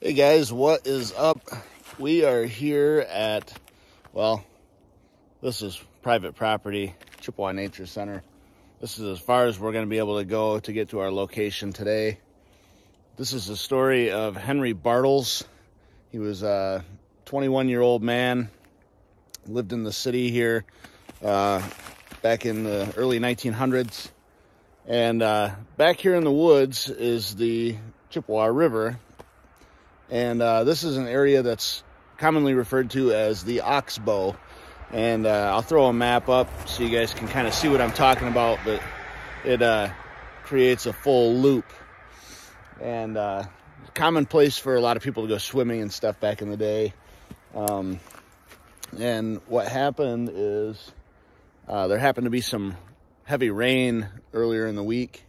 Hey guys, what is up? We are here at, well, this is private property, Chippewa Nature Center. This is as far as we're going to be able to go to get to our location today. This is the story of Henry Bartels. He was a 21-year-old man, lived in the city here back in the early 1900s. And back here in the woods is the Chippewa River. And this is an area that's commonly referred to as the Oxbow. And I'll throw a map up so you guys can kind of see what I'm talking about, but it creates a full loop. And common place for a lot of people to go swimming and stuff back in the day. And what happened is there happened to be some heavy rain earlier in the week,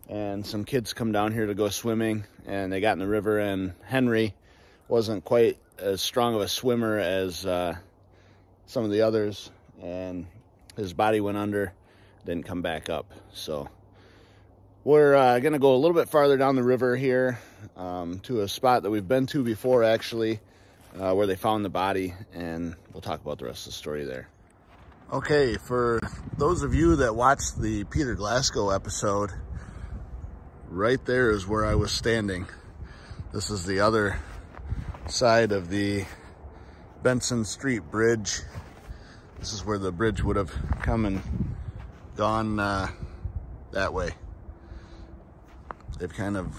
and some kids come down here to go swimming, and they got in the river, and Henry wasn't quite as strong of a swimmer as some of the others, and his body went under, didn't come back up. So we're gonna go a little bit farther down the river here to a spot that we've been to before, actually, where they found the body, and we'll talk about the rest of the story there. Okay, for those of you that watched the Peter Glasgow episode, right there is where I was standing. This is the other side of the Benson Street Bridge. This is where the bridge would have come and gone that way. They've kind of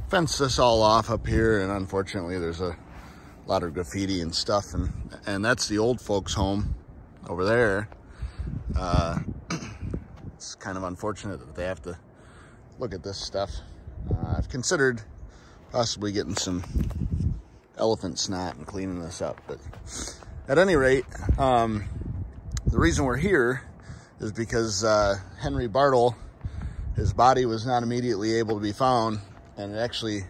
fenced this all off up here, and unfortunately there's a lot of graffiti and stuff, and that's the old folks' home over there. It's kind of unfortunate that they have to look at this stuff. I've considered possibly getting some elephant snot and cleaning this up, but at any rate, the reason we're here is because Henry Bartel, his body was not immediately able to be found, and it actually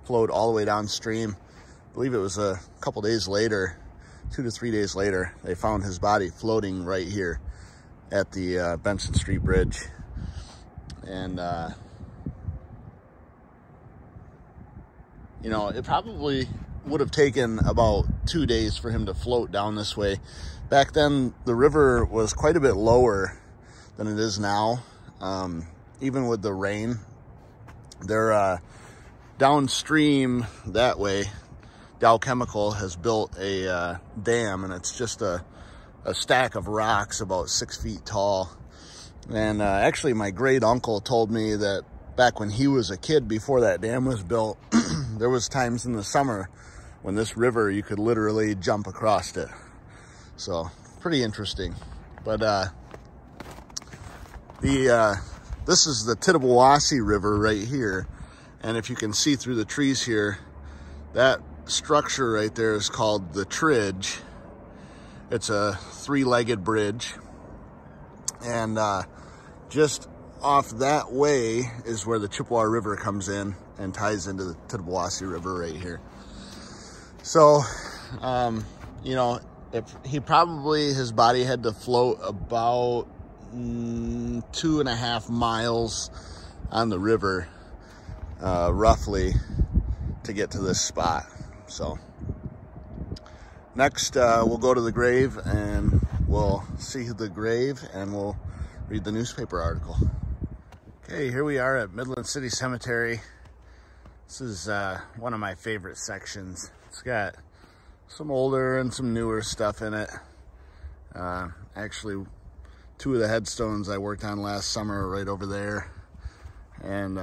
flowed all the way downstream. I believe it was a couple days later, 2 to 3 days later, they found his body floating right here at the Benson Street Bridge. And you know, it probably would have taken about 2 days for him to float down this way. Back then, the river was quite a bit lower than it is now. Even with the rain, they're downstream that way. Dow Chemical has built a dam, and it's just a stack of rocks about 6 feet tall. And actually, my great uncle told me that back when he was a kid, before that dam was built, there was times in the summer when this river, you could literally jump across it. So pretty interesting. But this is the Tittabawassee River right here, and if you can see through the trees here, that structure right there is called the Tridge. It's a 3-legged bridge, and just off that way is where the Chippewa River comes in and ties into the Tittabawassee River right here. So, you know, if he probably, his body had to float about 2.5 miles on the river, roughly, to get to this spot. So next, we'll go to the grave, and we'll see the grave, and we'll read the newspaper article. Okay, here we are at Midland City Cemetery. This is one of my favorite sections. It's got some older and some newer stuff in it. Actually, 2 of the headstones I worked on last summer are right over there. And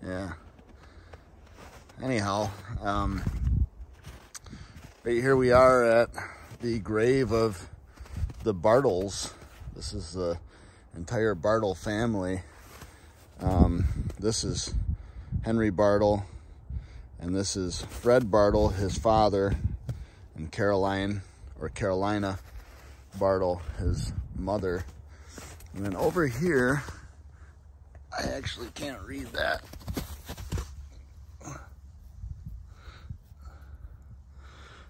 yeah. Anyhow, right here we are at the grave of the Bartels. This is the entire Bartel family. This is Henry Bartel, and this is Fred Bartel, his father, and Carolina Bartel, his mother. And then over here, I actually can't read that.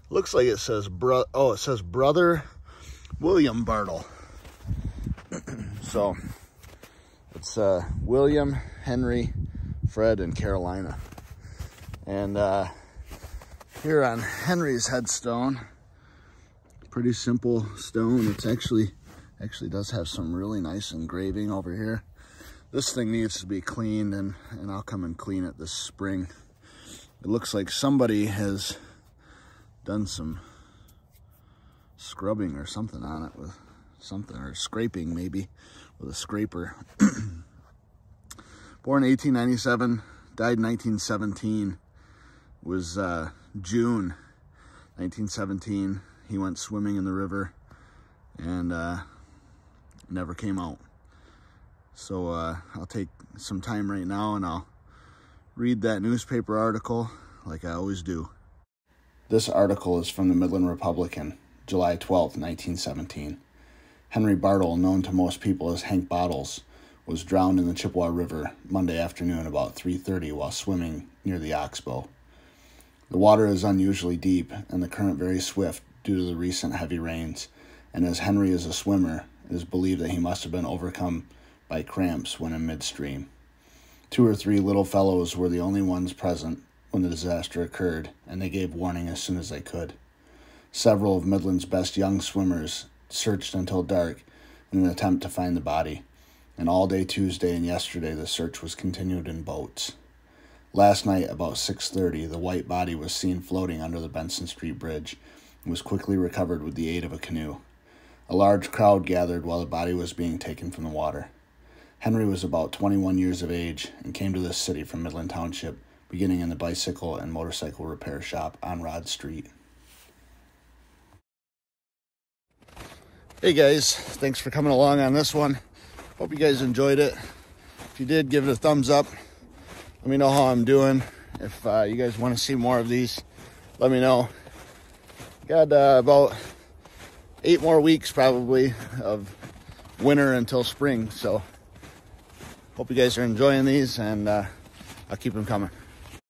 Looks like it says it says brother William Bartel. So it's William, Henry, Fred, and Carolina. And here on Henry's headstone, pretty simple stone. It's actually does have some really nice engraving over here. This thing needs to be cleaned, and I'll come and clean it this spring. It looks like somebody has done some scrubbing or something on it with something, or scraping maybe with a scraper. Born 1897, died 1917. Was June 1917. He went swimming in the river and never came out. So I'll take some time right now and I'll read that newspaper article like I always do. This article is from the Midland Republican, July 12th, 1917. Henry Bartel, known to most people as Hank Bottles, was drowned in the Chippewa River Monday afternoon about 3:30 while swimming near the Oxbow. The water is unusually deep and the current very swift due to the recent heavy rains, and as Henry is a swimmer, it is believed that he must have been overcome by cramps when in midstream. 2 or 3 little fellows were the only ones present when the disaster occurred, and they gave warning as soon as they could. Several of Midland's best young swimmers searched until dark in an attempt to find the body, and all day Tuesday and yesterday the search was continued in boats. Last night, about 6:30, the white body was seen floating under the Benson Street Bridge and was quickly recovered with the aid of a canoe. A large crowd gathered while the body was being taken from the water. Henry was about 21 years of age and came to this city from Midland Township, beginning in the bicycle and motorcycle repair shop on Rod Street. Hey guys, thanks for coming along on this one. Hope you guys enjoyed it. If you did, give it a thumbs up. Let me know how I'm doing. If you guys want to see more of these, let me know. Got about 8 more weeks probably of winter until spring, so hope you guys are enjoying these, and I'll keep them coming.